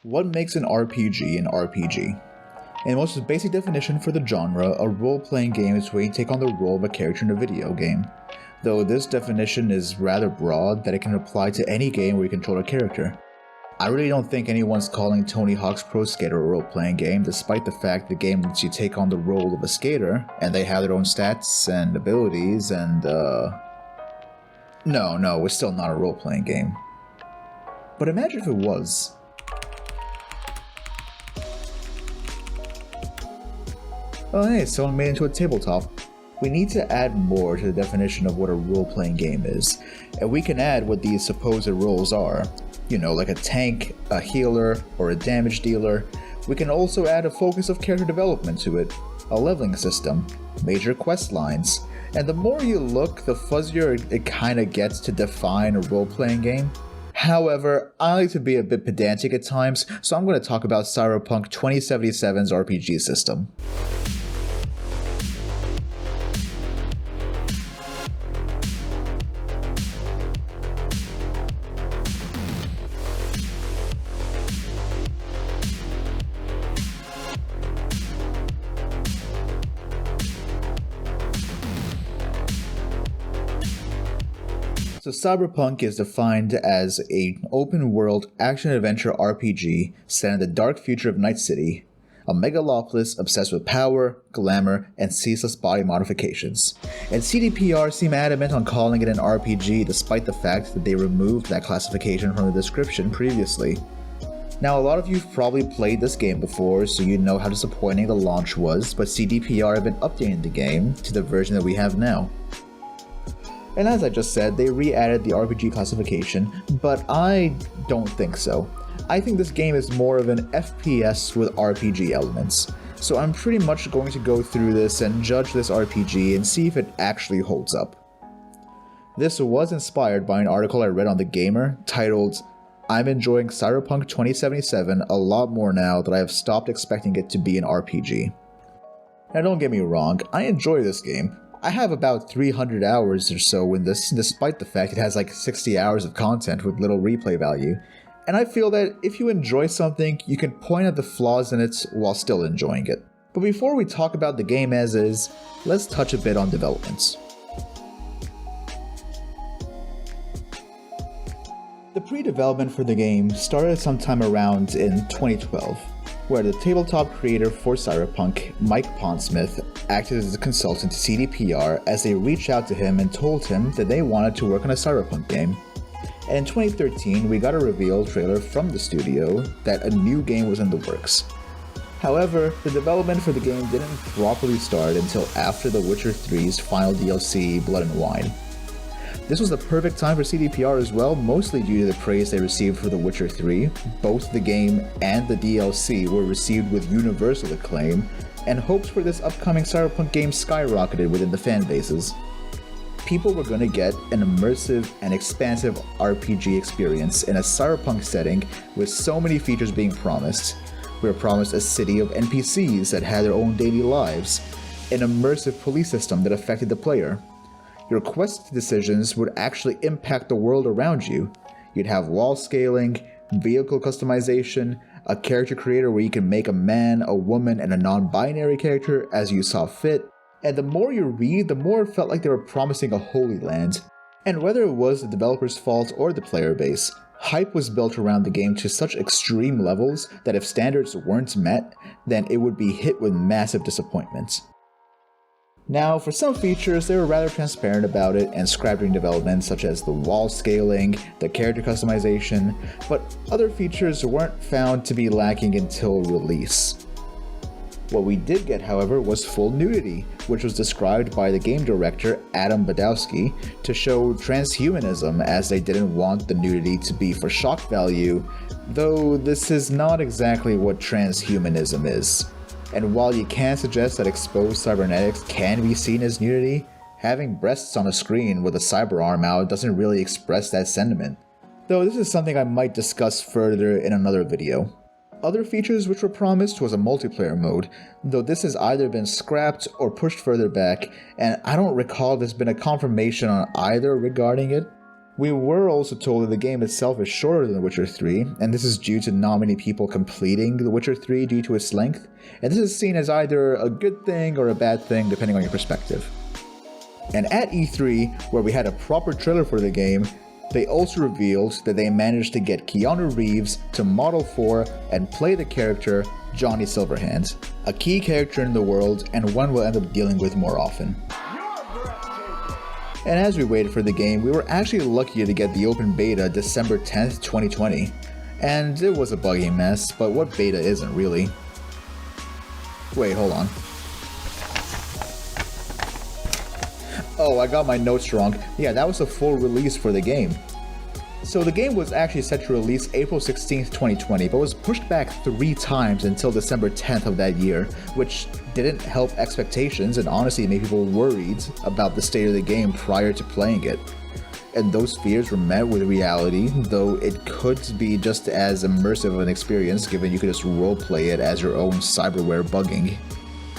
What makes an RPG an RPG? In the most basic definition for the genre, a role-playing game is where you take on the role of a character in a video game. Though this definition is rather broad that it can apply to any game where you control a character. I really don't think anyone's calling Tony Hawk's Pro Skater a role-playing game, despite the fact the game lets you take on the role of a skater, and they have their own stats and abilities and No, it's still not a role-playing game. But imagine if it was. Oh hey, someone made it into a tabletop. We need to add more to the definition of what a role-playing game is, and we can add what these supposed roles are. You know, like a tank, a healer, or a damage dealer. We can also add a focus of character development to it, a leveling system, major quest lines, and the more you look, the fuzzier it kinda gets to define a role-playing game. However, I like to be a bit pedantic at times, so I'm going to talk about Cyberpunk 2077's RPG system. So Cyberpunk is defined as an open-world action-adventure RPG set in the dark future of Night City, a megalopolis obsessed with power, glamour, and ceaseless body modifications. And CDPR seem adamant on calling it an RPG despite the fact that they removed that classification from the description previously. Now, a lot of you've probably played this game before, so you know how disappointing the launch was, but CDPR have been updating the game to the version that we have now. And as I just said, they re-added the RPG classification, but I don't think so. I think this game is more of an FPS with RPG elements. So I'm pretty much going to go through this and judge this RPG and see if it actually holds up. This was inspired by an article I read on The Gamer titled, "I'm enjoying Cyberpunk 2077 a lot more now that I have stopped expecting it to be an RPG." Now don't get me wrong, I enjoy this game. I have about 300 hours or so in this, despite the fact it has like 60 hours of content with little replay value. And I feel that if you enjoy something, you can point at the flaws in it while still enjoying it. But before we talk about the game as is, let's touch a bit on developments. The pre-development for the game started sometime around in 2012. Where the tabletop creator for Cyberpunk, Mike Pondsmith, acted as a consultant to CDPR as they reached out to him and told him that they wanted to work on a Cyberpunk game. And in 2013, we got a reveal trailer from the studio that a new game was in the works. However, the development for the game didn't properly start until after The Witcher 3's final DLC, Blood and Wine. This was the perfect time for CDPR as well, mostly due to the praise they received for The Witcher 3. Both the game and the DLC were received with universal acclaim, and hopes for this upcoming Cyberpunk game skyrocketed within the fan bases. People were going to get an immersive and expansive RPG experience in a Cyberpunk setting with so many features being promised. We were promised a city of NPCs that had their own daily lives, an immersive police system that affected the player. Your quest decisions would actually impact the world around you. You'd have wall scaling, vehicle customization, a character creator where you can make a man, a woman, and a non-binary character as you saw fit. And the more you read, the more it felt like they were promising a holy land. And whether it was the developer's fault or the player base, hype was built around the game to such extreme levels that if standards weren't met, then it would be hit with massive disappointment. Now, for some features, they were rather transparent about it and scrapped during development, such as the wall scaling, the character customization, but other features weren't found to be lacking until release. What we did get, however, was full nudity, which was described by the game director Adam Badowski to show transhumanism, as they didn't want the nudity to be for shock value, though this is not exactly what transhumanism is. And while you can suggest that exposed cybernetics can be seen as nudity, having breasts on a screen with a cyber arm out doesn't really express that sentiment. Though this is something I might discuss further in another video. Other features which were promised was a multiplayer mode, though this has either been scrapped or pushed further back, and I don't recall there's been a confirmation on either regarding it. We were also told that the game itself is shorter than The Witcher 3, and this is due to not many people completing The Witcher 3 due to its length, and this is seen as either a good thing or a bad thing depending on your perspective. And at E3, where we had a proper trailer for the game, they also revealed that they managed to get Keanu Reeves to model for and play the character Johnny Silverhand, a key character in the world and one we'll end up dealing with more often. And as we waited for the game, we were actually lucky to get the open beta December 10th, 2020. And it was a buggy mess, but what beta isn't really? Wait, hold on. Oh, I got my notes wrong. Yeah, that was a full release for the game. So the game was actually set to release April 16th, 2020, but was pushed back 3 times until December 10th of that year, which didn't help expectations and honestly made people worried about the state of the game prior to playing it. And those fears were met with reality, though it could be just as immersive of an experience given you could just roleplay it as your own cyberware bugging.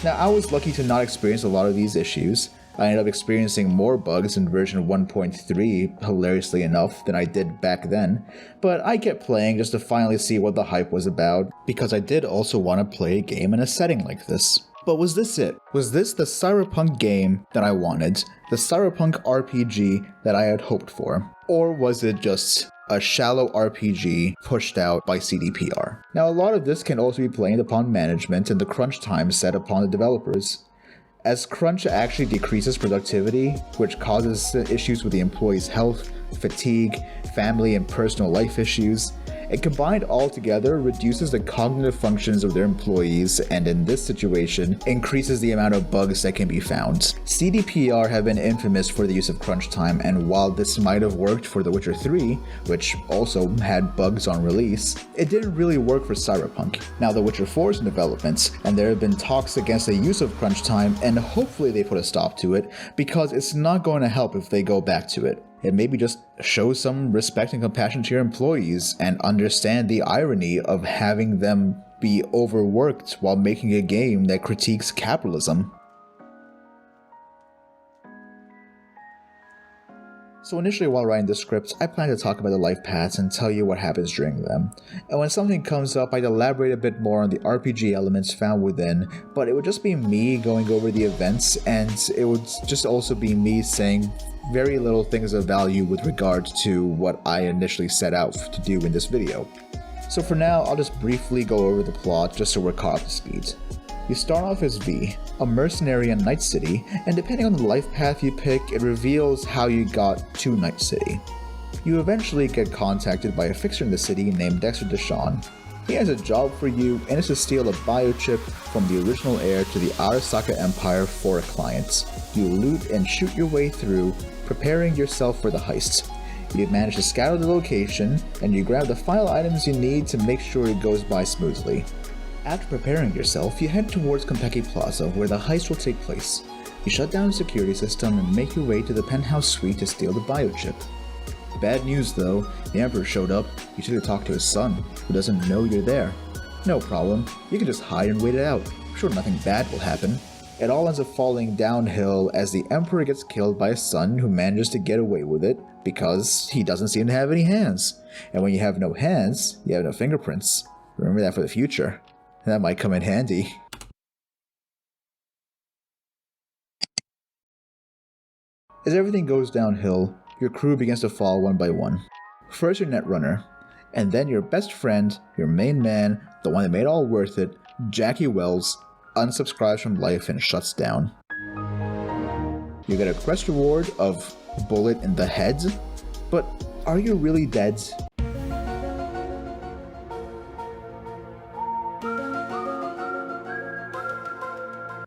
Now, I was lucky to not experience a lot of these issues. I ended up experiencing more bugs in version 1.3, hilariously enough, than I did back then, but I kept playing just to finally see what the hype was about, because I did also want to play a game in a setting like this. But was this it? Was this the Cyberpunk game that I wanted? The Cyberpunk RPG that I had hoped for? Or was it just a shallow RPG pushed out by CDPR? Now, a lot of this can also be blamed upon management and the crunch time set upon the developers. As crunch actually decreases productivity, which causes issues with the employees' health, fatigue, family and personal life issues, it combined all together reduces the cognitive functions of their employees and in this situation increases the amount of bugs that can be found. CDPR have been infamous for the use of crunch time, and while this might have worked for The Witcher 3, which also had bugs on release, it didn't really work for Cyberpunk. Now The Witcher 4 is in development, and there have been talks against the use of crunch time, and hopefully they put a stop to it, because it's not going to help if they go back to it. It maybe just shows some respect and compassion to your employees and understand the irony of having them be overworked while making a game that critiques capitalism. So initially while writing the scripts, I planned to talk about the Lifepaths and tell you what happens during them. And when something comes up, I'd elaborate a bit more on the RPG elements found within, but it would just be me going over the events, and it would just also be me saying very little things of value with regard to what I initially set out to do in this video. So for now, I'll just briefly go over the plot just so we're caught up to speed. You start off as V, a mercenary in Night City, and depending on the life path you pick, it reveals how you got to Night City. You eventually get contacted by a fixer in the city named Dexter Deshawn. He has a job for you and is to steal a biochip from the original heir to the Arasaka Empire for a client. You loot and shoot your way through, preparing yourself for the heist. You manage to scour the location, and you grab the final items you need to make sure it goes by smoothly. After preparing yourself, you head towards Konpeki Plaza where the heist will take place. You shut down the security system and make your way to the penthouse suite to steal the biochip. Bad news though, the Emperor showed up. You should have talked to his son, who doesn't know you're there. No problem, you can just hide and wait it out. I'm sure nothing bad will happen. It all ends up falling downhill as the Emperor gets killed by his son who manages to get away with it because he doesn't seem to have any hands. And when you have no hands, you have no fingerprints. Remember that for the future. That might come in handy. As everything goes downhill, your crew begins to fall one by one. First your netrunner, and then your best friend, your main man, the one that made it all worth it, Jackie Wells, unsubscribes from life and shuts down. You get a quest reward of bullet in the head, but are you really dead?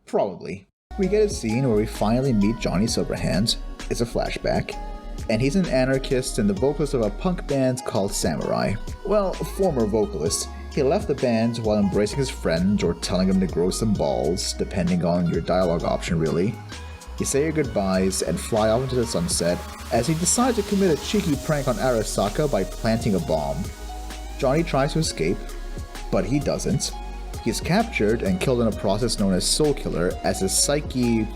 Probably. We get a scene where we finally meet Johnny Silverhand. It's a flashback. And he's an anarchist and the vocalist of a punk band called Samurai. Well, a former vocalist. He left the band while embracing his friend or telling him to grow some balls, depending on your dialogue option really. You say your goodbyes and fly off into the sunset as he decides to commit a cheeky prank on Arasaka by planting a bomb. Johnny tries to escape, but he doesn't. He's captured and killed in a process known as Soul Killer as his psyche...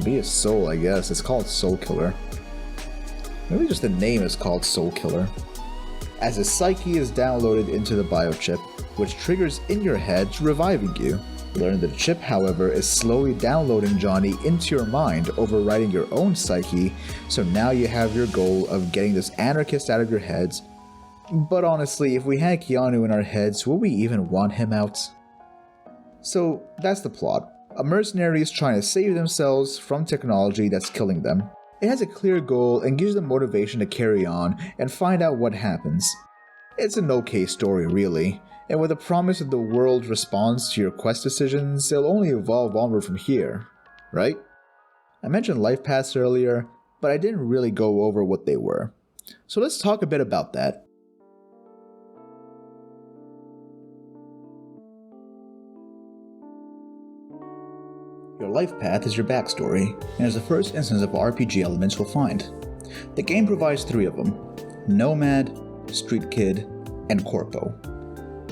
be a soul, I guess. It's called Soul Killer. Maybe just the name is called Soul Killer. As his psyche is downloaded into the biochip, which triggers in your head, reviving you. Learn that the chip, however, is slowly downloading Johnny into your mind, overriding your own psyche, so now you have your goal of getting this anarchist out of your heads. But honestly, if we had Keanu in our heads, would we even want him out? So that's the plot. A mercenary is trying to save themselves from technology that's killing them. It has a clear goal and gives them motivation to carry on and find out what happens. It's an okay story, really, and with the promise that the world responds to your quest decisions, it'll only evolve onward from here, right? I mentioned Lifepaths earlier, but I didn't really go over what they were. So let's talk a bit about that. Your life path is your backstory, and is the first instance of RPG elements you'll find. The game provides 3 of them: Nomad, Street Kid, and Corpo.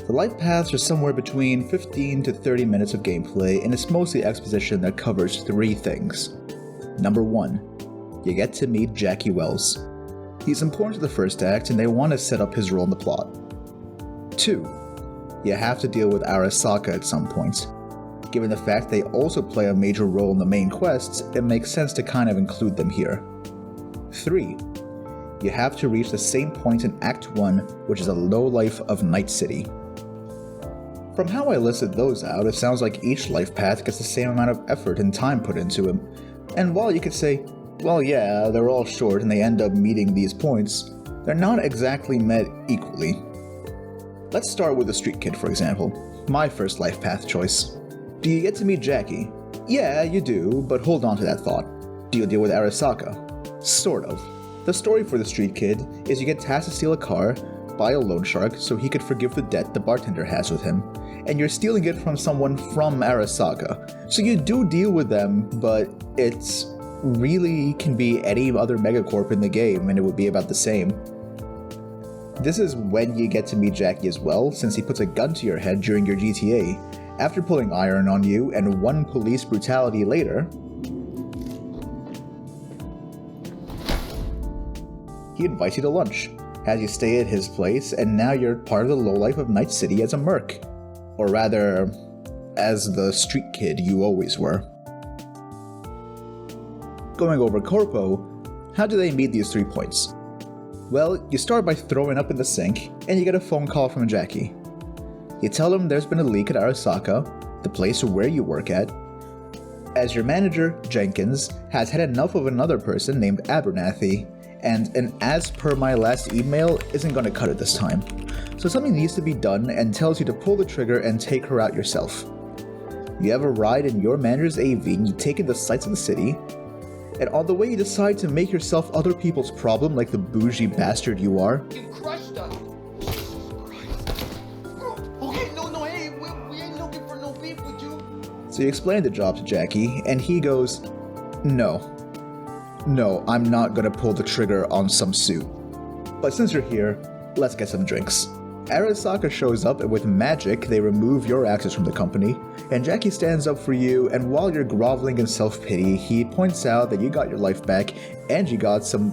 The life paths are somewhere between 15 to 30 minutes of gameplay, and it's mostly exposition that covers 3 things. Number 1, you get to meet Jackie Wells. He's important to the first act, and they want to set up his role in the plot. 2, you have to deal with Arasaka at some point. Given the fact they also play a major role in the main quests, it makes sense to kind of include them here. 3, you have to reach the same point in Act 1, which is a lowlife of Night City. From how I listed those out, it sounds like each life path gets the same amount of effort and time put into him, and while you could say, well yeah, they're all short and they end up meeting these points, they're not exactly met equally. Let's start with the Street Kid, for example, my first life path choice. Do you get to meet Jackie? Yeah, you do, but hold on to that thought. Do you deal with Arasaka? Sort of. The story for the Street Kid is you get tasked to steal a car by a loan shark so he could forgive the debt the bartender has with him, and you're stealing it from someone from Arasaka. So you do deal with them, but it's really can be any other megacorp in the game and it would be about the same. This is when you get to meet Jackie as well, since he puts a gun to your head during your GTA, after pulling iron on you, and 1 police brutality later, he invites you to lunch, has you stay at his place, and now you're part of the lowlife of Night City as a merc. Or rather, as the street kid you always were. Going over Corpo, how do they meet these 3 points? Well, you start by throwing up in the sink, and you get a phone call from Jackie. You tell him there's been a leak at Arasaka, the place where you work at, as your manager, Jenkins, has had enough of another person named Abernathy, and an as per my last email isn't going to cut it this time. So something needs to be done and tells you to pull the trigger and take her out yourself. You have a ride in your manager's AV and you take in the sights of the city, and on the way you decide to make yourself other people's problem like the bougie bastard you are. You crushed us! Okay, no, hey, we ain't looking for no beef with you. So you explain the job to Jackie, and he goes, No, I'm not gonna pull the trigger on some suit. But since you're here, let's get some drinks. Arasaka shows up, and with magic, they remove your access from the company, and Jackie stands up for you, and while you're groveling in self-pity, he points out that you got your life back, and you got some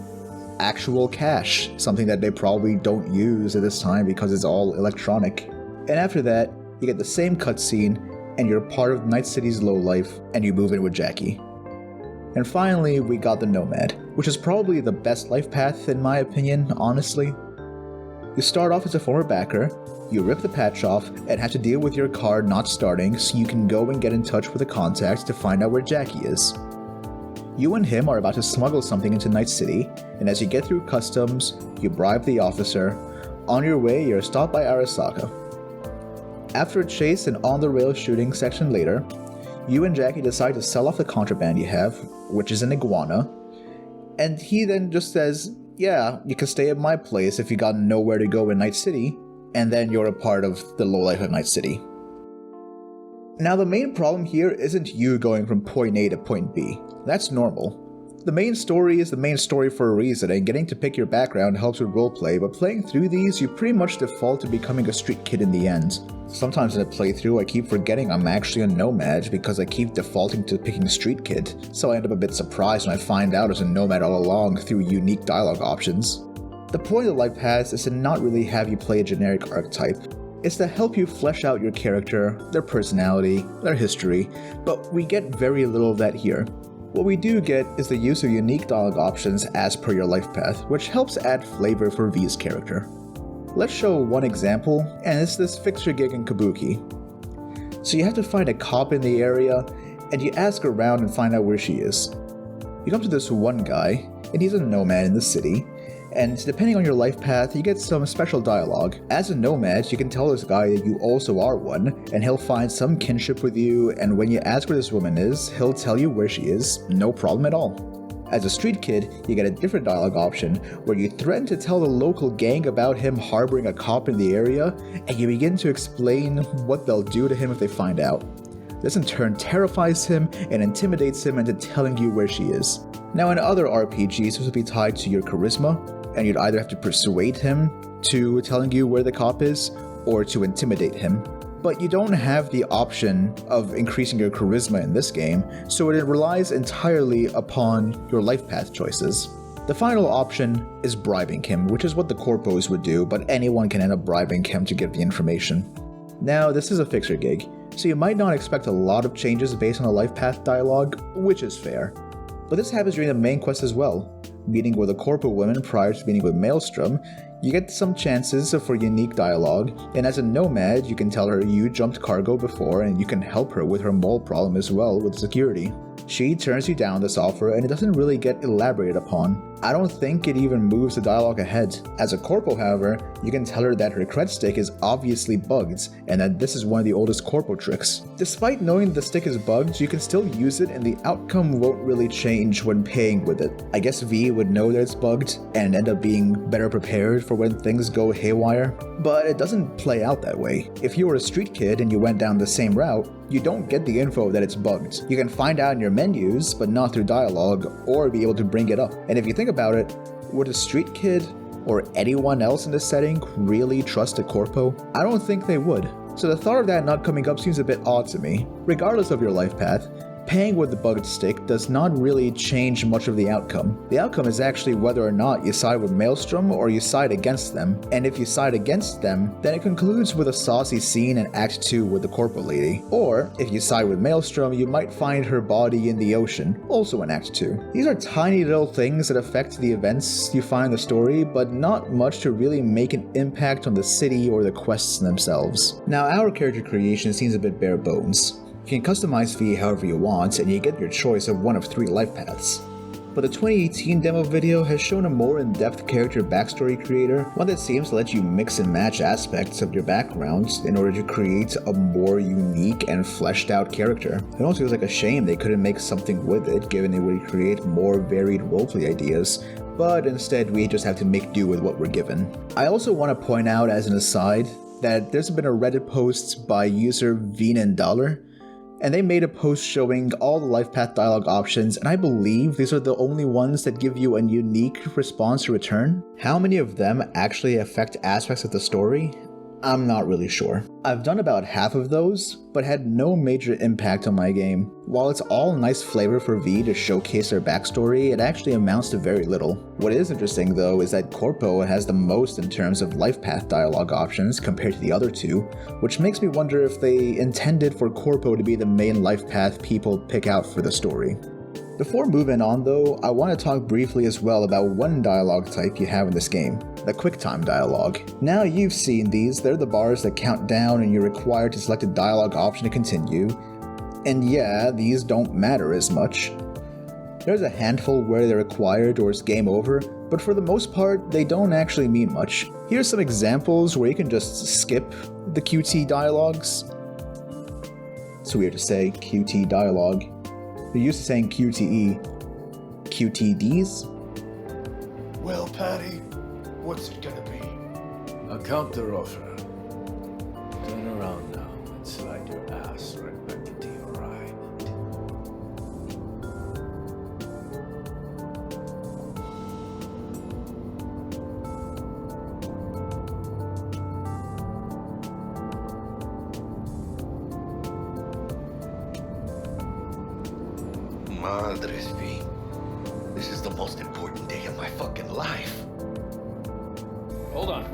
actual cash, something that they probably don't use at this time because it's all electronic. And after that, you get the same cutscene, and you're part of Night City's lowlife, and you move in with Jackie. And finally, we got the Nomad, which is probably the best life path in my opinion, honestly. You start off as a former backer, you rip the patch off, and have to deal with your car not starting so you can go and get in touch with a contact to find out where Jackie is. You and him are about to smuggle something into Night City, and as you get through customs, you bribe the officer. On your way, you're stopped by Arasaka. After a chase and on-the-rails shooting section later, you and Jackie decide to sell off the contraband you have, which is an iguana, and he then just says, yeah, you can stay at my place if you got nowhere to go in Night City, and then you're a part of the lowlife of Night City. Now the main problem here isn't you going from point A to point B. That's normal. The main story is the main story for a reason, and getting to pick your background helps with roleplay, but playing through these, you pretty much default to becoming a street kid in the end. Sometimes in a playthrough I keep forgetting I'm actually a nomad because I keep defaulting to picking street kid, so I end up a bit surprised when I find out I was a nomad all along through unique dialogue options. The point of the Lifepaths is to not really have you play a generic archetype. It's to help you flesh out your character, their personality, their history, but we get very little of that here. What we do get is the use of unique dialogue options as per your life path, which helps add flavor for V's character. Let's show one example, and it's this fixer gig in Kabuki. So you have to find a cop in the area, and you ask around and find out where she is. You come to this one guy, and he's a nomad in the city, and depending on your life path, you get some special dialogue. As a nomad, you can tell this guy that you also are one, and he'll find some kinship with you, and when you ask where this woman is, he'll tell you where she is, no problem at all. As a street kid, you get a different dialogue option, where you threaten to tell the local gang about him harboring a cop in the area, and you begin to explain what they'll do to him if they find out. This in turn terrifies him and intimidates him into telling you where she is. Now in other RPGs, this would be tied to your charisma, and you'd either have to persuade him to telling you where the cop is, or to intimidate him. But you don't have the option of increasing your charisma in this game, so it relies entirely upon your life path choices. The final option is bribing him, which is what the corpos would do, but anyone can end up bribing him to get the information. Now, this is a fixer gig, so you might not expect a lot of changes based on the life path dialogue, which is fair. But this happens during the main quest as well. Meeting with a corpo woman prior to meeting with Maelstrom, you get some chances for unique dialogue, and as a nomad, you can tell her you jumped cargo before and you can help her with her mole problem as well with security. She turns you down this offer and it doesn't really get elaborated upon. I don't think it even moves the dialogue ahead. As a corpo, however, you can tell her that her cred stick is obviously bugged and that this is one of the oldest corpo tricks. Despite knowing the stick is bugged, you can still use it and the outcome won't really change when paying with it. I guess V would know that it's bugged and end up being better prepared for when things go haywire, but it doesn't play out that way. If you were a street kid and you went down the same route, you don't get the info that it's bugged. You can find out in your menus, but not through dialogue, or be able to bring it up. And if you think about it, would a street kid or anyone else in this setting really trust a corpo? I don't think they would. So the thought of that not coming up seems a bit odd to me. Regardless of your life path, paying with the bugged stick does not really change much of the outcome. The outcome is actually whether or not you side with Maelstrom or you side against them, and if you side against them, then it concludes with a saucy scene in Act 2 with the corpo lady. Or, if you side with Maelstrom, you might find her body in the ocean, also in Act 2. These are tiny little things that affect the events you find in the story, but not much to really make an impact on the city or the quests themselves. Now, our character creation seems a bit bare bones. You can customize V however you want, and you get your choice of one of 3 life paths. But the 2018 demo video has shown a more in-depth character backstory creator, one that seems to let you mix and match aspects of your background in order to create a more unique and fleshed out character. It also feels like a shame they couldn't make something with it, given it would create more varied roleplay ideas, but instead we just have to make do with what we're given. I also want to point out as an aside that there's been a Reddit post by user Venandollar, and they made a post showing all the life path dialogue options, and I believe these are the only ones that give you a unique response to return. How many of them actually affect aspects of the story? I'm not really sure. I've done about half of those, but had no major impact on my game. While it's all nice flavor for V to showcase their backstory, it actually amounts to very little. What is interesting though is that Corpo has the most in terms of life path dialogue options compared to the other 2, which makes me wonder if they intended for Corpo to be the main life path people pick out for the story. Before moving on though, I want to talk briefly as well about one dialogue type you have in this game, the QuickTime dialogue. Now you've seen these, they're the bars that count down and you're required to select a dialogue option to continue. And yeah, these don't matter as much. There's a handful where they're required or it's game over, but for the most part, they don't actually mean much. Here's some examples where you can just skip the QT dialogues. It's weird to say QT dialogue. You're used to saying QTE. QTDs? Well, Patty, what's it gonna be? A counter offer. Turn around now and slide your ass right back into your island. Madres, V. This is the most important day of my fucking life. Hold on.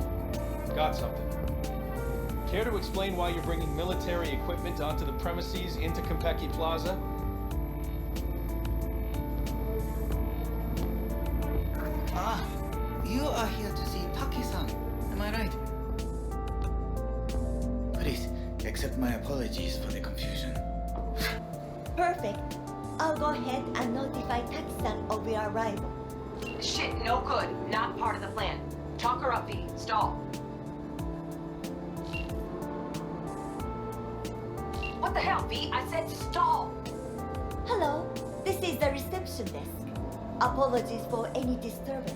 Got something. Care to explain why you're bringing military equipment onto the premises into Konpeki Plaza? Ah, you are here to see Taki-san, am I right? Please, accept my apologies for the confusion. Perfect. I'll go ahead and notify Taki-san of your arrival. Shit, no good. Not part of the plan. Talk her up, V. Stall. What the hell, V? I said stall. Hello, this is the reception desk. Apologies for any disturbance.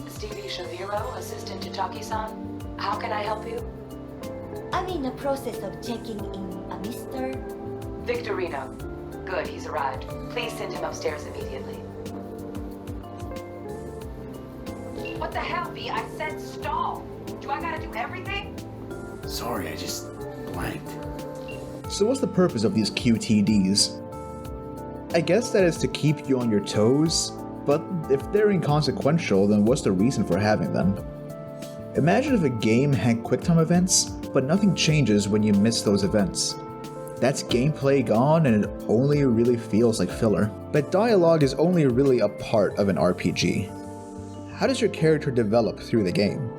Stevie Shaviro, assistant to Taki-san. How can I help you? I'm in the process of checking in a Mr. Victorino. Good, he's arrived. Please send him upstairs immediately. What the hell, V? I said stall. Do I gotta do everything? Sorry, I just blanked. So what's the purpose of these QTDs? I guess that is to keep you on your toes, but if they're inconsequential, then what's the reason for having them? Imagine if a game had QuickTime events, but nothing changes when you miss those events. That's gameplay gone and it only really feels like filler. But dialogue is only really a part of an RPG. How does your character develop through the game?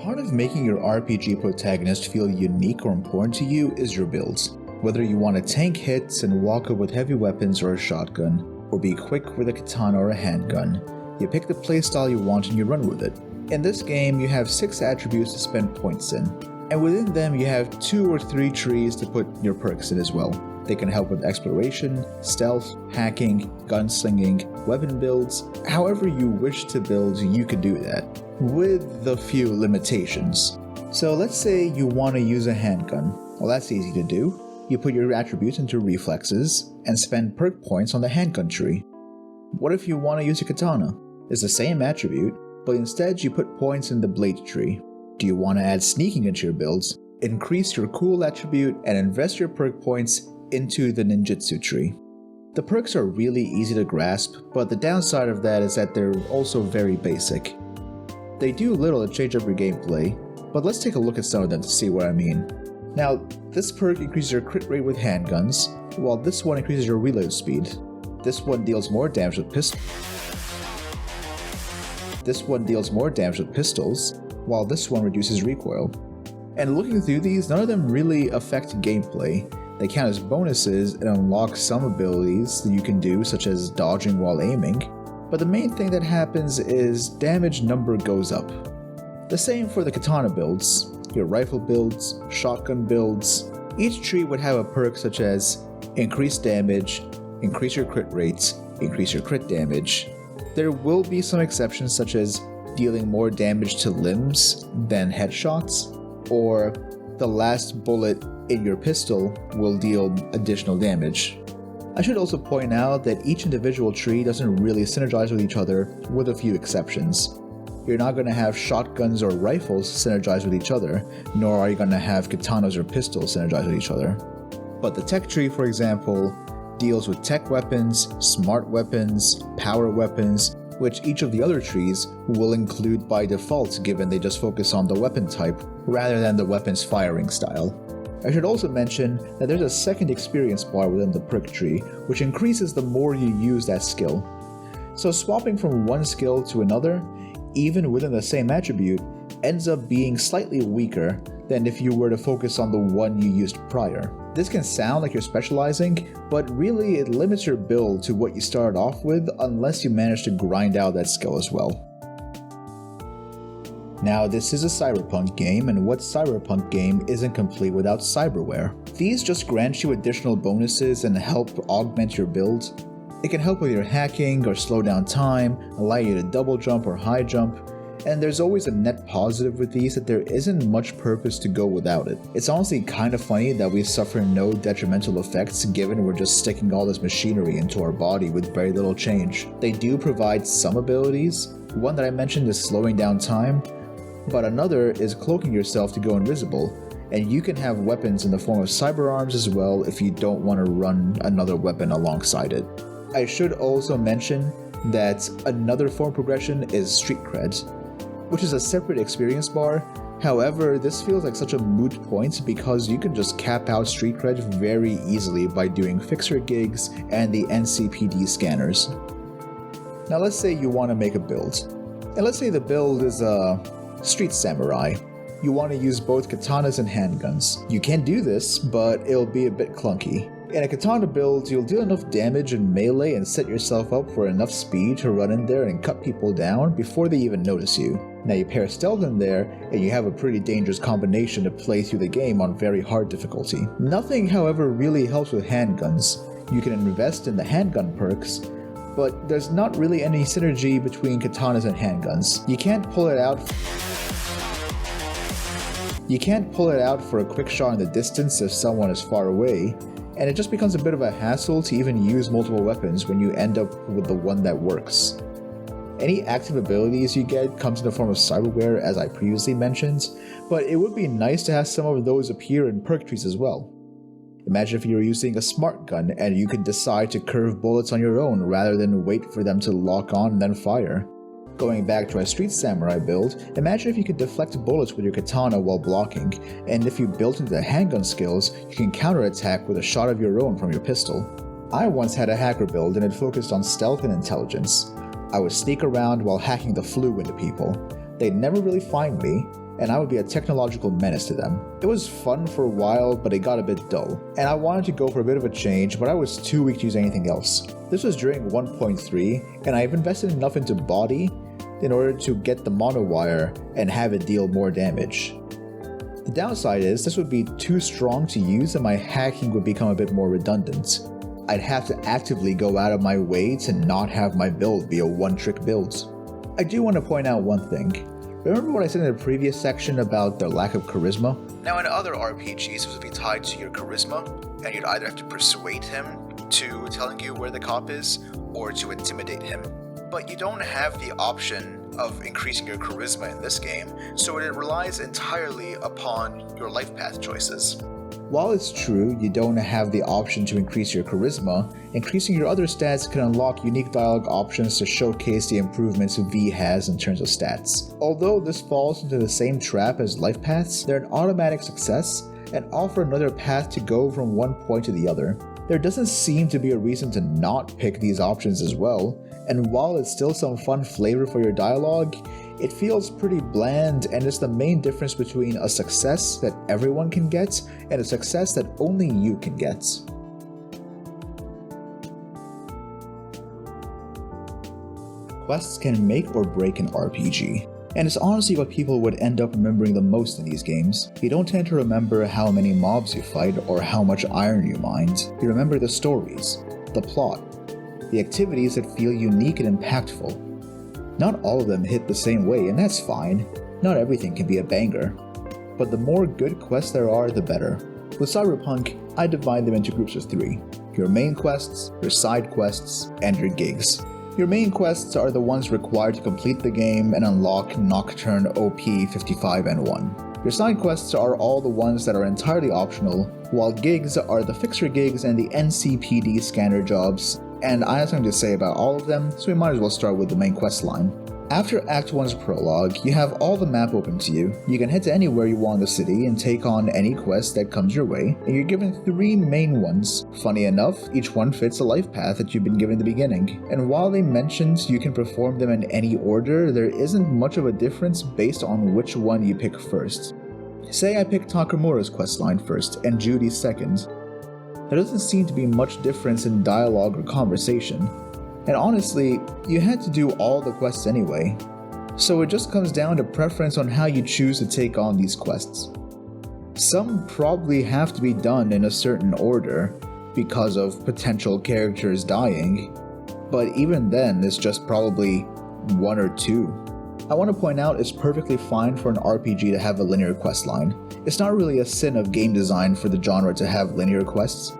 Part of making your RPG protagonist feel unique or important to you is your builds. Whether you want to tank hits and walk up with heavy weapons or a shotgun, or be quick with a katana or a handgun, you pick the playstyle you want and you run with it. In this game, you have 6 attributes to spend points in, and within them you have 2 or 3 trees to put your perks in as well. They can help with exploration, stealth, hacking, gunslinging, weapon builds. However you wish to build, you can do that, with a few limitations. So let's say you want to use a handgun. Well, that's easy to do. You put your attributes into reflexes and spend perk points on the handgun tree. What if you want to use a katana? It's the same attribute, but instead you put points in the blade tree. Do you want to add sneaking into your builds? Increase your cool attribute and invest your perk points into the ninjutsu tree. The perks are really easy to grasp, but the downside of that is that they're also very basic. They do little to change up your gameplay, but let's take a look at some of them to see what I mean. Now, this perk increases your crit rate with handguns, while this one increases your reload speed. This one deals more damage with pistols, while this one reduces recoil. And looking through these, none of them really affect gameplay. They count as bonuses and unlock some abilities that you can do, such as dodging while aiming, but the main thing that happens is damage number goes up. The same for the katana builds, your rifle builds, shotgun builds. Each tree would have a perk such as increase damage, increase your crit rates, increase your crit damage. There will be some exceptions such as dealing more damage to limbs than headshots, or the last bullet in your pistol will deal additional damage. I should also point out that each individual tree doesn't really synergize with each other, with a few exceptions. You're not going to have shotguns or rifles synergize with each other, nor are you going to have katanas or pistols synergize with each other. But the tech tree, for example, deals with tech weapons, smart weapons, power weapons, which each of the other trees will include by default given they just focus on the weapon type rather than the weapon's firing style. I should also mention that there's a second experience bar within the perk tree, which increases the more you use that skill. So swapping from one skill to another, even within the same attribute, ends up being slightly weaker than if you were to focus on the one you used prior. This can sound like you're specializing, but really it limits your build to what you started off with unless you manage to grind out that skill as well. Now, this is a Cyberpunk game, and what Cyberpunk game isn't complete without cyberware? These just grant you additional bonuses and help augment your build. It can help with your hacking or slow down time, allow you to double jump or high jump, and there's always a net positive with these that there isn't much purpose to go without it. It's honestly kind of funny that we suffer no detrimental effects given we're just sticking all this machinery into our body with very little change. They do provide some abilities. One that I mentioned is slowing down time, but another is cloaking yourself to go invisible, and you can have weapons in the form of cyber arms as well if you don't want to run another weapon alongside it. I should also mention that another form of progression is Street Cred, which is a separate experience bar. However, this feels like such a moot point because you can just cap out Street Cred very easily by doing fixer gigs and the NCPD scanners. Now let's say you want to make a build, and let's say the build is a Street Samurai. You want to use both katanas and handguns. You can do this, but it'll be a bit clunky. In a katana build, you'll deal enough damage in melee and set yourself up for enough speed to run in there and cut people down before they even notice you. Now you pair stealth in there, and you have a pretty dangerous combination to play through the game on very hard difficulty. Nothing, however, really helps with handguns. You can invest in the handgun perks, but there's not really any synergy between katanas and handguns. You can't pull it out for a quick shot in the distance if someone is far away, and it just becomes a bit of a hassle to even use multiple weapons when you end up with the one that works. Any active abilities you get comes in the form of cyberware, as I previously mentioned, but it would be nice to have some of those appear in perk trees as well. Imagine if you were using a smart gun and you could decide to curve bullets on your own rather than wait for them to lock on and then fire. Going back to a Street Samurai build, imagine if you could deflect bullets with your katana while blocking, and if you built into the handgun skills, you can counterattack with a shot of your own from your pistol. I once had a hacker build and it focused on stealth and intelligence. I would sneak around while hacking the flu into people. They'd never really find me, and I would be a technological menace to them. It was fun for a while, but it got a bit dull, and I wanted to go for a bit of a change, but I was too weak to use anything else. This was during 1.3, and I've invested enough into body in order to get the monowire and have it deal more damage. The downside is this would be too strong to use and my hacking would become a bit more redundant. I'd have to actively go out of my way to not have my build be a one-trick build. I do want to point out one thing. Remember what I said in the previous section about the lack of charisma? Now in other RPGs this would be tied to your charisma, and you'd either have to persuade him to telling you where the cop is, or to intimidate him. But you don't have the option of increasing your charisma in this game, so it relies entirely upon your life path choices. While it's true you don't have the option to increase your charisma, increasing your other stats can unlock unique dialogue options to showcase the improvements V has in terms of stats. Although this falls into the same trap as life paths, they're an automatic success and offer another path to go from one point to the other. There doesn't seem to be a reason to not pick these options as well, and while it's still some fun flavor for your dialogue, it feels pretty bland and is the main difference between a success that everyone can get and a success that only you can get. Quests can make or break an RPG, and it's honestly what people would end up remembering the most in these games. You don't tend to remember how many mobs you fight or how much iron you mined. You remember the stories, the plot, the activities that feel unique and impactful. Not all of them hit the same way, and that's fine. Not everything can be a banger. But the more good quests there are, the better. With Cyberpunk, I divide them into groups of 3. Your main quests, your side quests, and your gigs. Your main quests are the ones required to complete the game and unlock Nocturne OP 55N1. Your side quests are all the ones that are entirely optional, while gigs are the fixer gigs and the NCPD scanner jobs, and I have something to say about all of them, so we might as well start with the main quest line. After Act 1's prologue, you have all the map open to you. You can head to anywhere you want in the city and take on any quest that comes your way, and you're given 3 main ones. Funny enough, each one fits a life path that you've been given in the beginning, and while they mentioned you can perform them in any order, there isn't much of a difference based on which one you pick first. Say I pick Takamura's questline first, and Judy's second. There doesn't seem to be much difference in dialogue or conversation. And honestly, you had to do all the quests anyway, so it just comes down to preference on how you choose to take on these quests. Some probably have to be done in a certain order because of potential characters dying, but even then it's just probably 1 or 2. I want to point out it's perfectly fine for an RPG to have a linear questline. It's not really a sin of game design for the genre to have linear quests.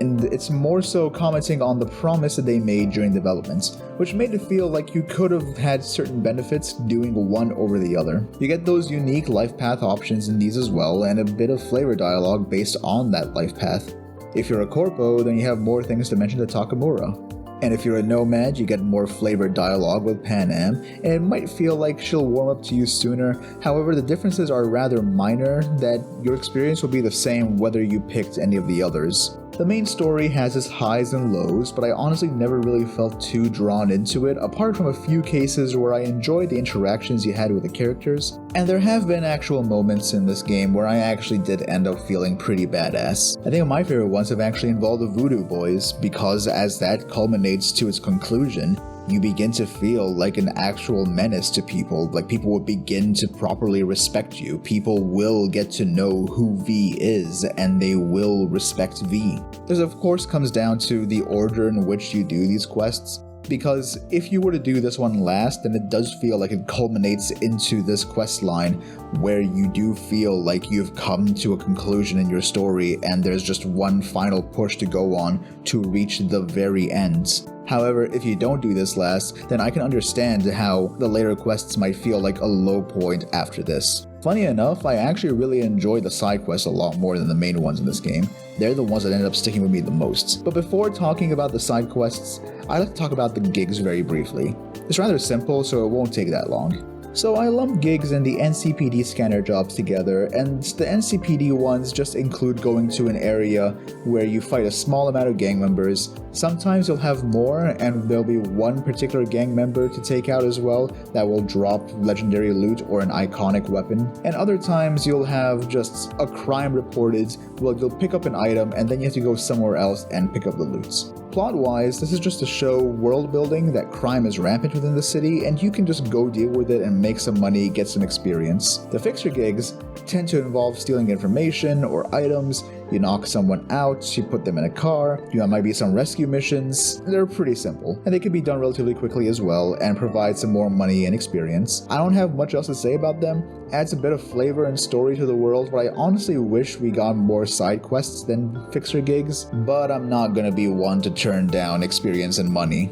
and it's more so commenting on the promise that they made during development, which made it feel like you could have had certain benefits doing one over the other. You get those unique life path options in these as well, and a bit of flavor dialogue based on that life path. If you're a corpo, then you have more things to mention to Takamura. And if you're a nomad, you get more flavored dialogue with Panam, and it might feel like she'll warm up to you sooner. However, the differences are rather minor that your experience will be the same whether you picked any of the others. The main story has its highs and lows, but I honestly never really felt too drawn into it, apart from a few cases where I enjoyed the interactions you had with the characters, and there have been actual moments in this game where I actually did end up feeling pretty badass. I think my favorite ones have actually involved the Voodoo Boys, because as that culminates to its conclusion, you begin to feel like an actual menace to people. Like, people will begin to properly respect you. People will get to know who V is, and they will respect V. This of course comes down to the order in which you do these quests, because if you were to do this one last, then it does feel like it culminates into this quest line where you do feel like you've come to a conclusion in your story and there's just one final push to go on to reach the very end. However, if you don't do this last, then I can understand how the later quests might feel like a low point after this. Funny enough, I actually really enjoy the side quests a lot more than the main ones in this game. They're the ones that ended up sticking with me the most. But before talking about the side quests, I'd like to talk about the gigs very briefly. It's rather simple, so it won't take that long. So I lump gigs and the NCPD scanner jobs together, and the NCPD ones just include going to an area where you fight a small amount of gang members. Sometimes you'll have more, and there'll be one particular gang member to take out as well that will drop legendary loot or an iconic weapon. And other times you'll have just a crime reported, well, you'll pick up an item and then you have to go somewhere else and pick up the loots. Plot-wise, this is just to show world building that crime is rampant within the city, and you can just go deal with it and make some money, get some experience. The fixer gigs tend to involve stealing information or items. You knock someone out, you put them in a car, there might be some rescue missions. They're pretty simple, and they can be done relatively quickly as well and provide some more money and experience. I don't have much else to say about them. Adds a bit of flavor and story to the world, but I honestly wish we got more side quests than fixer gigs, but I'm not gonna be one to turn down experience and money.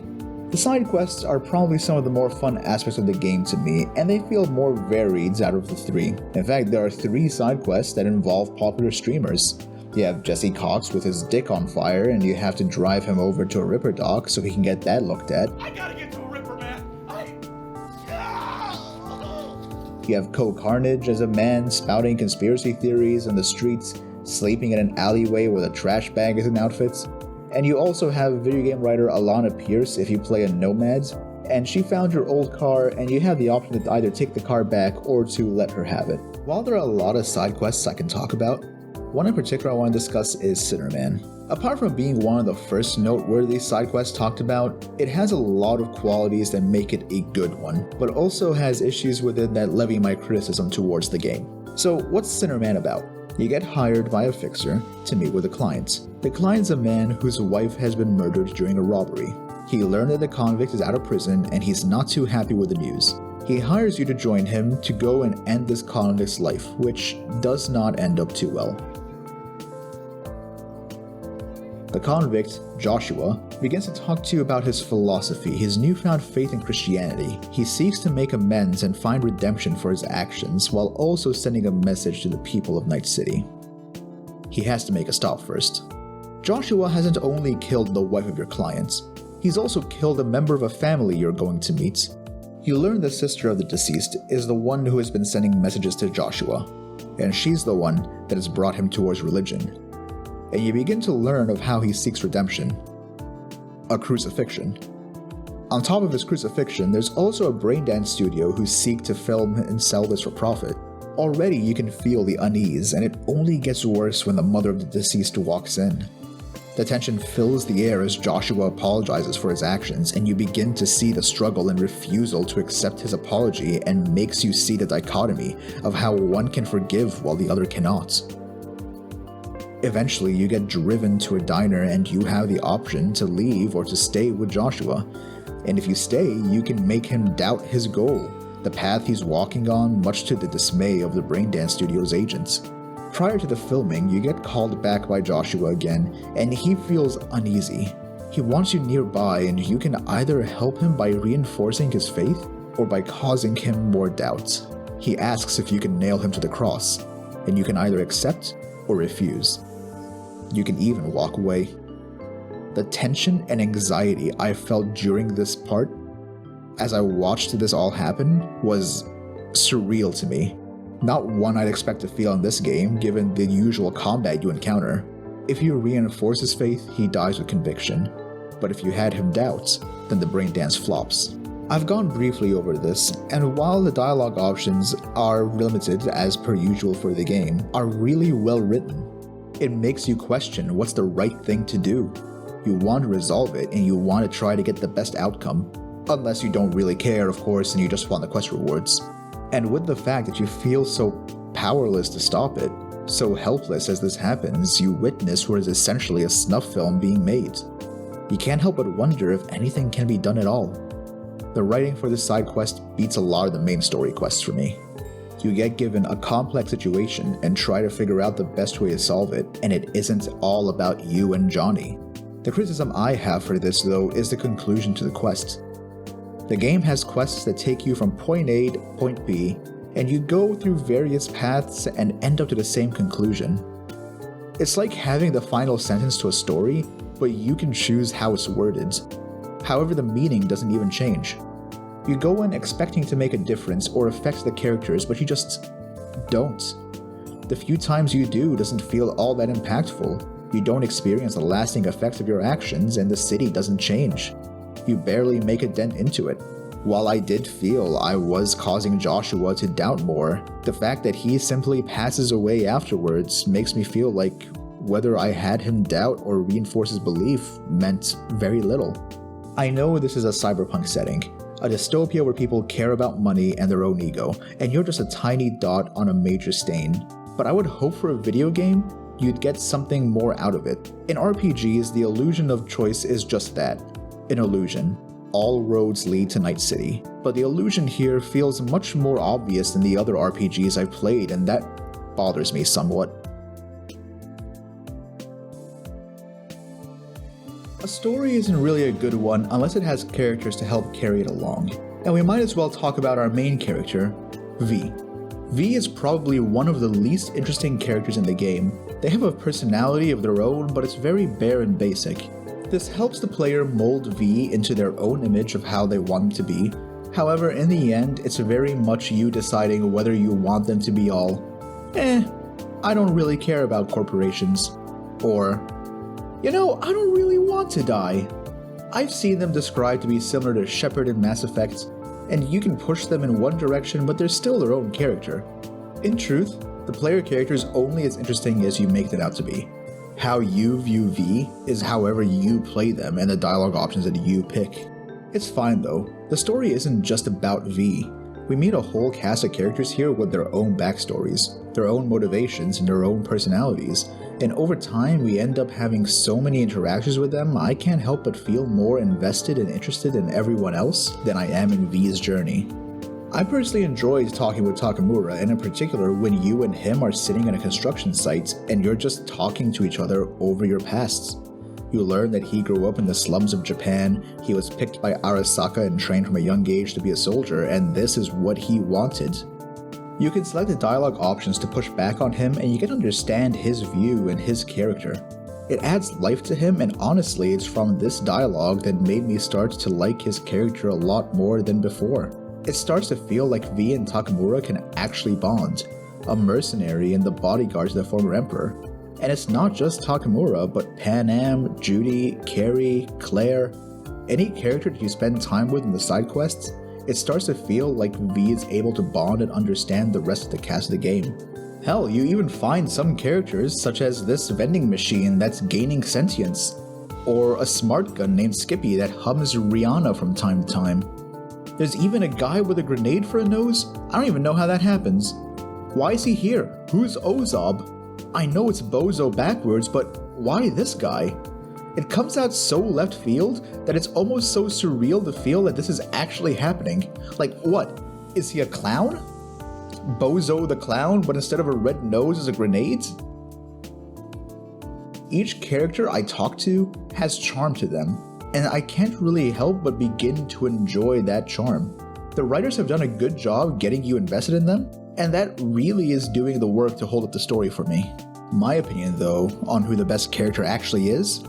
The side quests are probably some of the more fun aspects of the game to me, and they feel more varied out of the three. In fact, there are 3 side quests that involve popular streamers. You have Jesse Cox with his dick on fire, and you have to drive him over to a Ripper dock so he can get that looked at. I gotta get to a Ripper, man. You have Co-Carnage as a man spouting conspiracy theories on the streets, sleeping in an alleyway with a trash bag as an outfit. And you also have video game writer Alana Pierce if you play a Nomad, and she found your old car and you have the option to either take the car back or to let her have it. While there are a lot of side quests I can talk about, one in particular I want to discuss is Sinnerman. Apart from being one of the first noteworthy side quests talked about, it has a lot of qualities that make it a good one, but also has issues with it that levy my criticism towards the game. So what's Sinnerman about? You get hired by a fixer to meet with a client. The client's a man whose wife has been murdered during a robbery. He learned that the convict is out of prison and he's not too happy with the news. He hires you to join him to go and end this convict's life, which does not end up too well. The convict, Joshua, begins to talk to you about his philosophy, his newfound faith in Christianity. He seeks to make amends and find redemption for his actions, while also sending a message to the people of Night City. He has to make a stop first. Joshua hasn't only killed the wife of your client, he's also killed a member of a family you're going to meet. You learn the sister of the deceased is the one who has been sending messages to Joshua, and she's the one that has brought him towards religion. And you begin to learn of how he seeks redemption. A crucifixion. On top of his crucifixion, there's also a braindance studio who seek to film and sell this for profit. Already you can feel the unease, and it only gets worse when the mother of the deceased walks in. The tension fills the air as Joshua apologizes for his actions, and you begin to see the struggle and refusal to accept his apology, and makes you see the dichotomy of how one can forgive while the other cannot. Eventually, you get driven to a diner and you have the option to leave or to stay with Joshua. And if you stay, you can make him doubt his goal, the path he's walking on, much to the dismay of the Braindance Studio's agents. Prior to the filming, you get called back by Joshua again, and he feels uneasy. He wants you nearby, and you can either help him by reinforcing his faith, or by causing him more doubts. He asks if you can nail him to the cross, and you can either accept or refuse. You can even walk away. The tension and anxiety I felt during this part, as I watched this all happen, was surreal to me. Not one I'd expect to feel in this game, given the usual combat you encounter. If you reinforce his faith, he dies with conviction. But if you had him doubt, then the brain dance flops. I've gone briefly over this, and while the dialogue options are limited as per usual for the game, are really well written. It makes you question what's the right thing to do. You want to resolve it, and you want to try to get the best outcome. Unless you don't really care, of course, and you just want the quest rewards. And with the fact that you feel so powerless to stop it, so helpless as this happens, you witness what is essentially a snuff film being made. You can't help but wonder if anything can be done at all. The writing for this side quest beats a lot of the main story quests for me. You get given a complex situation and try to figure out the best way to solve it, and it isn't all about you and Johnny. The criticism I have for this, though, is the conclusion to the quest. The game has quests that take you from point A to point B, and you go through various paths and end up to the same conclusion. It's like having the final sentence to a story, but you can choose how it's worded. However, the meaning doesn't even change. You go in expecting to make a difference or affect the characters, but you just don't. The few times you do doesn't feel all that impactful. You don't experience the lasting effects of your actions, and the city doesn't change. You barely make a dent into it. While I did feel I was causing Joshua to doubt more, the fact that he simply passes away afterwards makes me feel like whether I had him doubt or reinforce his belief meant very little. I know this is a cyberpunk setting, a dystopia where people care about money and their own ego, and you're just a tiny dot on a major stain. But I would hope for a video game, you'd get something more out of it. In RPGs, the illusion of choice is just that, an illusion. All roads lead to Night City, but the illusion here feels much more obvious than the other RPGs I've played, and that bothers me somewhat. A story isn't really a good one unless it has characters to help carry it along, and we might as well talk about our main character, V. V is probably one of the least interesting characters in the game. They have a personality of their own, but it's very bare and basic. This helps the player mold V into their own image of how they want them to be. However, in the end, it's very much you deciding whether you want them to be all, I don't really care about corporations, or, I don't really want to die. I've seen them described to be similar to Shepard in Mass Effect, and you can push them in one direction, but they're still their own character. In truth, the player character is only as interesting as you make them out to be. How you view V is however you play them and the dialogue options that you pick. It's fine though, the story isn't just about V. We meet a whole cast of characters here with their own backstories, their own motivations, and their own personalities, and over time we end up having so many interactions with them, I can't help but feel more invested and interested in everyone else than I am in V's journey. I personally enjoyed talking with Takamura, and in particular when you and him are sitting in a construction site and you're just talking to each other over your pasts. You learn that he grew up in the slums of Japan, he was picked by Arasaka and trained from a young age to be a soldier, and this is what he wanted. You can select the dialogue options to push back on him, and you can understand his view and his character. It adds life to him, and honestly, it's from this dialogue that made me start to like his character a lot more than before. It starts to feel like V and Takamura can actually bond, a mercenary and the bodyguard to the former emperor. And it's not just Takamura, but Panam, Judy, Carrie, Claire, any character that you spend time with in the side quests, it starts to feel like V is able to bond and understand the rest of the cast of the game. Hell, you even find some characters such as this vending machine that's gaining sentience, or a smart gun named Skippy that hums Rihanna from time to time. There's even a guy with a grenade for a nose? I don't even know how that happens. Why is he here? Who's Ozob? I know it's Bozo backwards, but why this guy? It comes out so left field that it's almost so surreal to feel that this is actually happening. Like what? Is he a clown? Bozo the Clown, but instead of a red nose is a grenade? Each character I talk to has charm to them, and I can't really help but begin to enjoy that charm. The writers have done a good job getting you invested in them, and that really is doing the work to hold up the story for me. My opinion, though, on who the best character actually is?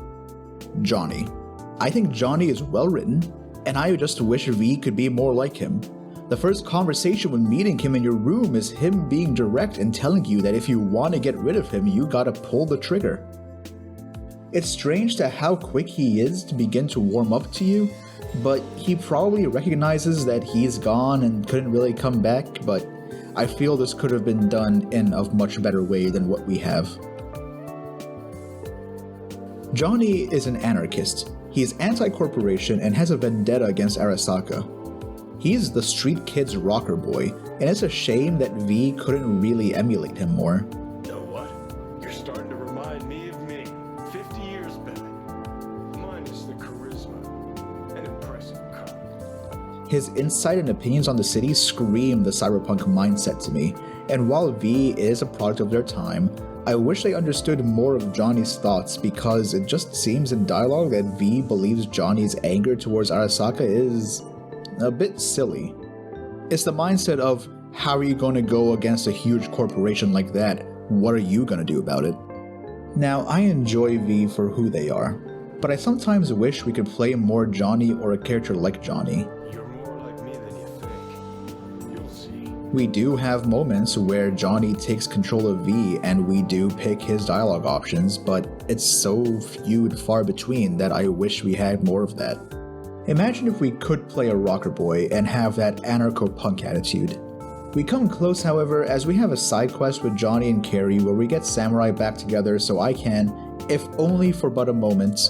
Johnny. I think Johnny is well written, and I just wish V could be more like him. The first conversation when meeting him in your room is him being direct and telling you that if you want to get rid of him, you gotta pull the trigger. It's strange to how quick he is to begin to warm up to you, but he probably recognizes that he's gone and couldn't really come back, but I feel this could have been done in a much better way than what we have. Johnny is an anarchist. He is anti-corporation and has a vendetta against Arasaka. He's the street kid's rocker boy, and it's a shame that V couldn't really emulate him more. Know what? You're starting to remind me of me, 50 years back. Minus the charisma and impressive cock. His insight and opinions on the city scream the cyberpunk mindset to me, and while V is a product of their time, I wish they understood more of Johnny's thoughts because it just seems in dialogue that V believes Johnny's anger towards Arasaka is a bit silly. It's the mindset of, how are you going to go against a huge corporation like that? What are you going to do about it? Now, I enjoy V for who they are, but I sometimes wish we could play more Johnny or a character like Johnny. You're more like me than you think. You'll see. We do have moments where Johnny takes control of V and we do pick his dialogue options, but it's so few and far between that I wish we had more of that. Imagine if we could play a rocker boy and have that anarcho-punk attitude. We come close, however, as we have a side quest with Johnny and Carrie where we get Samurai back together so I can, if only for but a moment,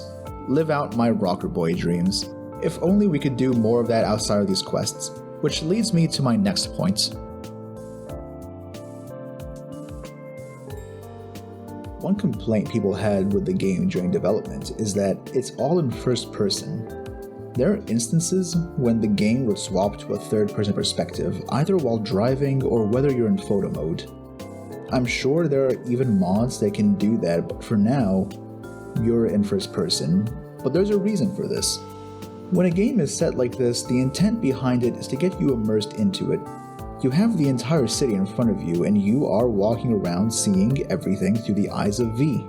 live out my rocker boy dreams. If only we could do more of that outside of these quests, which leads me to my next point. One complaint people had with the game during development is that it's all in first person. There are instances when the game would swap to a third-person perspective, either while driving or whether you're in photo mode. I'm sure there are even mods that can do that, but for now, you're in first person. But there's a reason for this. When a game is set like this, the intent behind it is to get you immersed into it. You have the entire city in front of you, and you are walking around seeing everything through the eyes of V.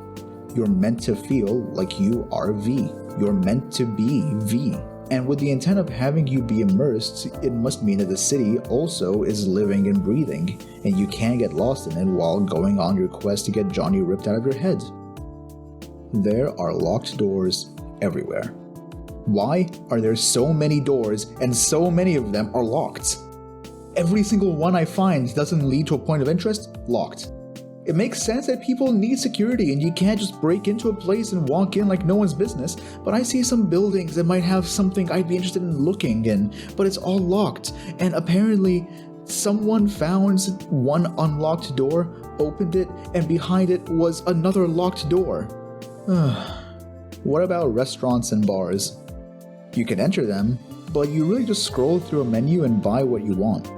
You're meant to feel like you are V. You're meant to be V. And with the intent of having you be immersed, it must mean that the city also is living and breathing, and you can't get lost in it while going on your quest to get Johnny ripped out of your head. There are locked doors everywhere. Why are there so many doors and so many of them are locked? Every single one I find doesn't lead to a point of interest, locked. It makes sense that people need security and you can't just break into a place and walk in like no one's business, but I see some buildings that might have something I'd be interested in looking in, but it's all locked, and apparently someone found one unlocked door, opened it, and behind it was another locked door. What about restaurants and bars? You can enter them, but you really just scroll through a menu and buy what you want.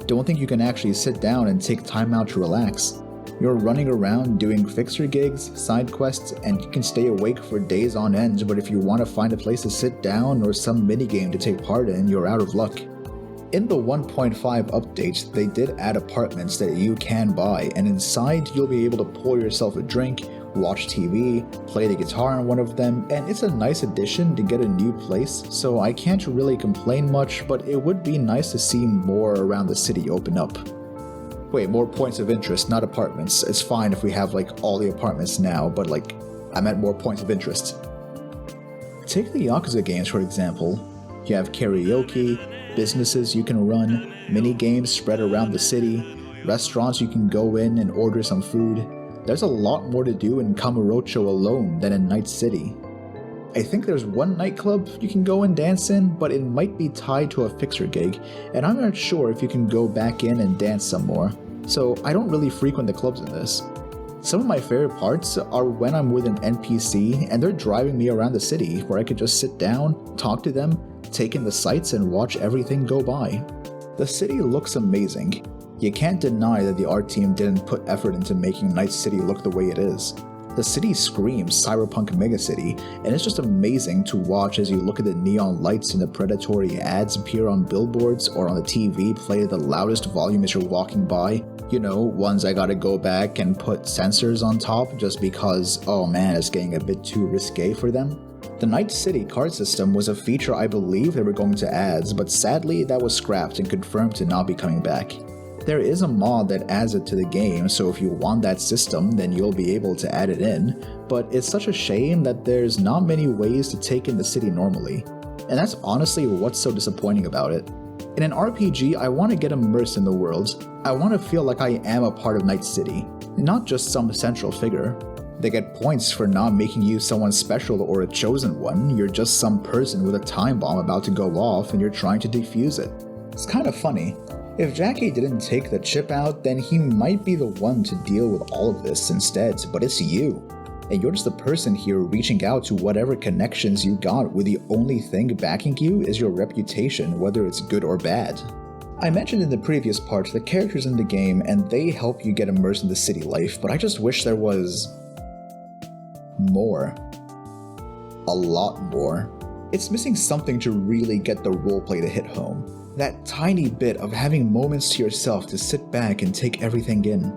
Don't think you can actually sit down and take time out to relax. You're running around doing fixer gigs, side quests, and you can stay awake for days on end, but if you want to find a place to sit down or some minigame to take part in, you're out of luck. In the 1.5 update, they did add apartments that you can buy, and inside you'll be able to pour yourself a drink, watch TV, play the guitar in one of them, and it's a nice addition to get a new place, so I can't really complain much, but it would be nice to see more around the city open up. Wait, more points of interest, not apartments. It's fine if we have like all the apartments now, but like, I meant more points of interest. Take the Yakuza games for example. You have karaoke, businesses you can run, mini games spread around the city, restaurants you can go in and order some food. There's a lot more to do in Kamurocho alone than in Night City. I think there's one nightclub you can go and dance in, but it might be tied to a fixer gig, and I'm not sure if you can go back in and dance some more, so I don't really frequent the clubs in this. Some of my favorite parts are when I'm with an NPC and they're driving me around the city, where I could just sit down, talk to them, take in the sights, and watch everything go by. The city looks amazing. You can't deny that the art team didn't put effort into making Night City look the way it is. The city screams Cyberpunk megacity, and it's just amazing to watch as you look at the neon lights and the predatory ads appear on billboards or on the TV played at the loudest volume as you're walking by. You know, ones I gotta go back and put sensors on top just because, oh man, it's getting a bit too risque for them. The Night City card system was a feature I believe they were going to add, but sadly that was scrapped and confirmed to not be coming back. There is a mod that adds it to the game, so if you want that system, then you'll be able to add it in, but it's such a shame that there's not many ways to take in the city normally. And that's honestly what's so disappointing about it. In an RPG, I want to get immersed in the world. I want to feel like I am a part of Night City, not just some central figure. They get points for not making you someone special or a chosen one. You're just some person with a time bomb about to go off and you're trying to defuse it. It's kind of funny. If Jackie didn't take the chip out, then he might be the one to deal with all of this instead, but it's you. And you're just the person here reaching out to whatever connections you got, with the only thing backing you is your reputation, whether it's good or bad. I mentioned in the previous part the characters in the game, and they help you get immersed in the city life, but I just wish there was more. A lot more. It's missing something to really get the roleplay to hit home. That tiny bit of having moments to yourself to sit back and take everything in.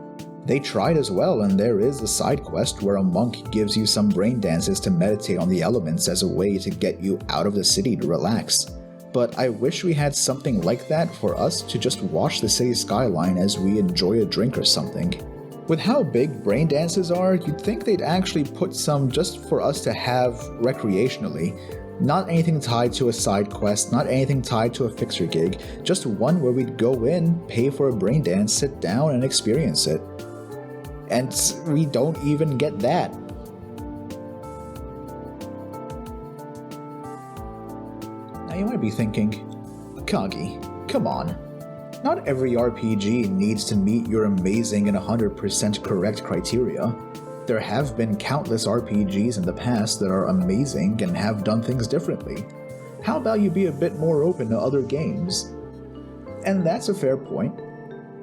They tried as well, and there is a side quest where a monk gives you some brain dances to meditate on the elements as a way to get you out of the city to relax. But I wish we had something like that for us to just watch the city skyline as we enjoy a drink or something. With how big brain dances are, you'd think they'd actually put some just for us to have recreationally. Not anything tied to a side quest, not anything tied to a fixer gig, just one where we'd go in, pay for a brain dance, sit down and experience it. And we don't even get that. Now you might be thinking, Kagi, come on. Not every RPG needs to meet your amazing and 100% correct criteria. There have been countless RPGs in the past that are amazing and have done things differently. How about you be a bit more open to other games? And that's a fair point,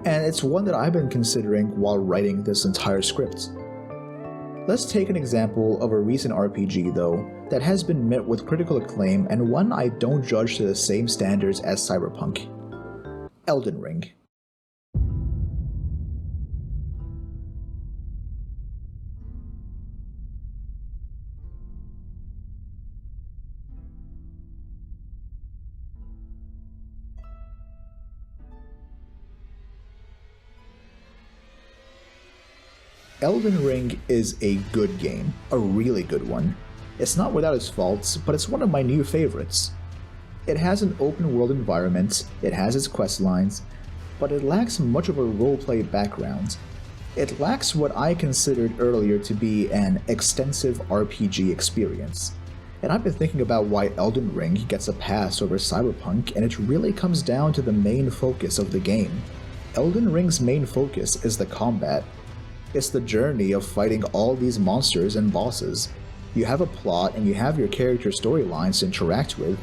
and it's one that I've been considering while writing this entire script. Let's take an example of a recent RPG though, that has been met with critical acclaim and one I don't judge to the same standards as Cyberpunk. Elden Ring. Elden Ring is a good game, a really good one. It's not without its faults, but it's one of my new favorites. It has an open world environment, it has its quest lines, but it lacks much of a roleplay background. It lacks what I considered earlier to be an extensive RPG experience. And I've been thinking about why Elden Ring gets a pass over Cyberpunk, and it really comes down to the main focus of the game. Elden Ring's main focus is the combat. It's the journey of fighting all these monsters and bosses. You have a plot and you have your character storylines to interact with,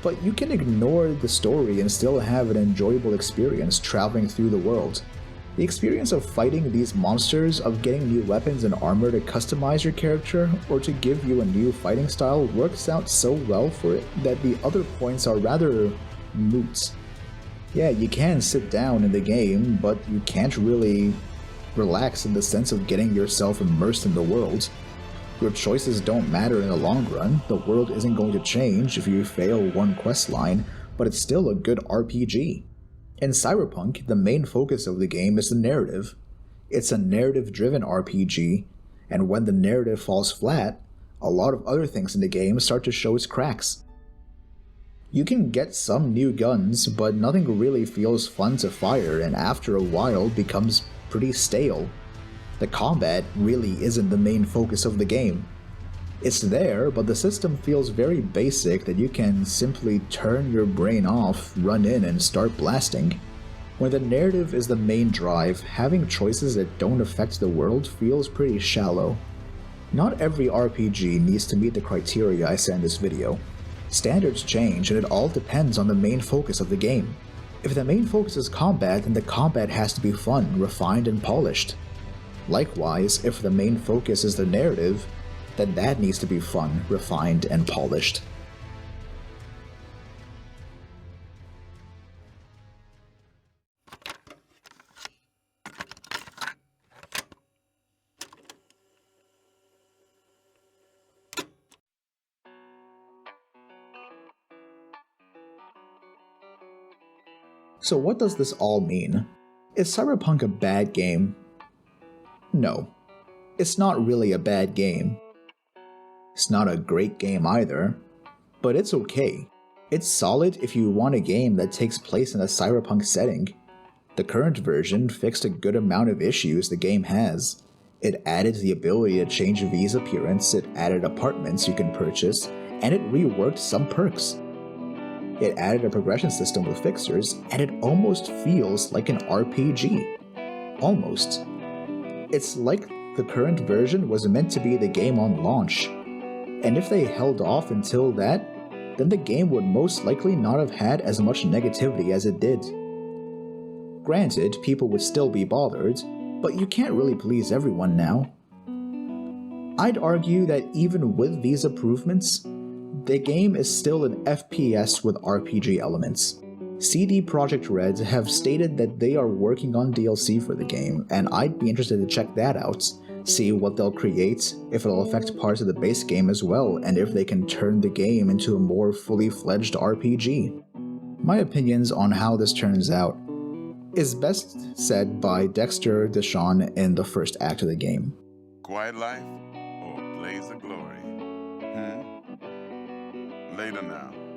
but you can ignore the story and still have an enjoyable experience traveling through the world. The experience of fighting these monsters, of getting new weapons and armor to customize your character, or to give you a new fighting style works out so well for it that the other points are rather moot. Yeah, you can sit down in the game, but you can't really relax in the sense of getting yourself immersed in the world. Your choices don't matter in the long run. The world isn't going to change if you fail one quest line, but it's still a good RPG. In Cyberpunk, the main focus of the game is the narrative. It's a narrative-driven RPG, and when the narrative falls flat, a lot of other things in the game start to show its cracks. You can get some new guns, but nothing really feels fun to fire, and after a while becomes pretty stale. The combat really isn't the main focus of the game. It's there, but the system feels very basic that you can simply turn your brain off, run in, and start blasting. When the narrative is the main drive, having choices that don't affect the world feels pretty shallow. Not every RPG needs to meet the criteria I set in this video. Standards change, and it all depends on the main focus of the game. If the main focus is combat, then the combat has to be fun, refined, and polished. Likewise, if the main focus is the narrative, then that needs to be fun, refined, and polished. So what does this all mean? Is Cyberpunk a bad game? No. It's not really a bad game. It's not a great game either, but it's okay. It's solid if you want a game that takes place in a cyberpunk setting. The current version fixed a good amount of issues the game has. It added the ability to change V's appearance, it added apartments you can purchase, and it reworked some perks. It added a progression system with fixers, and it almost feels like an RPG. Almost. It's like the current version was meant to be the game on launch, and if they held off until that, then the game would most likely not have had as much negativity as it did. Granted, people would still be bothered, but you can't really please everyone now. I'd argue that even with these improvements, the game is still an FPS with RPG elements. CD Projekt Red have stated that they are working on DLC for the game, and I'd be interested to check that out, see what they'll create, if it'll affect parts of the base game as well, and if they can turn the game into a more fully fledged RPG. My opinions on how this turns out is best said by Dexter Deshawn in the first act of the game. Quiet life or blaze of glory? Later now.